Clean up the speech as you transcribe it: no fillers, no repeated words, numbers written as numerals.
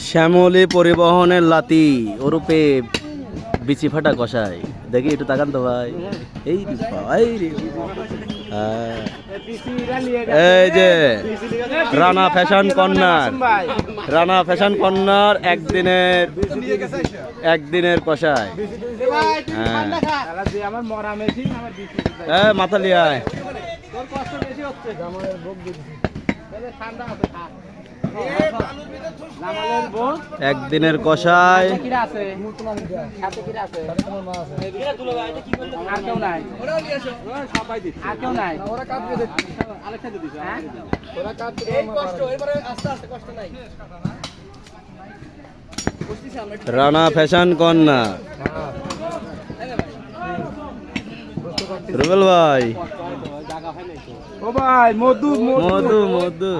শ্যামলী পরিবহনের লাতি ওরূপে বিচি ফাটা কষাই দেখি একটু তাকান তো ভাই এই রে ভাই রে হ্যাঁ। এই যে Rana fashion corner, Rana fashion corner একদিনের কষাই। হ্যাঁ মাথা লিয়ায় একদিনের কষাই। Rana fashion corner. রুবেল ভাই ও ভাই মধু মধু মধু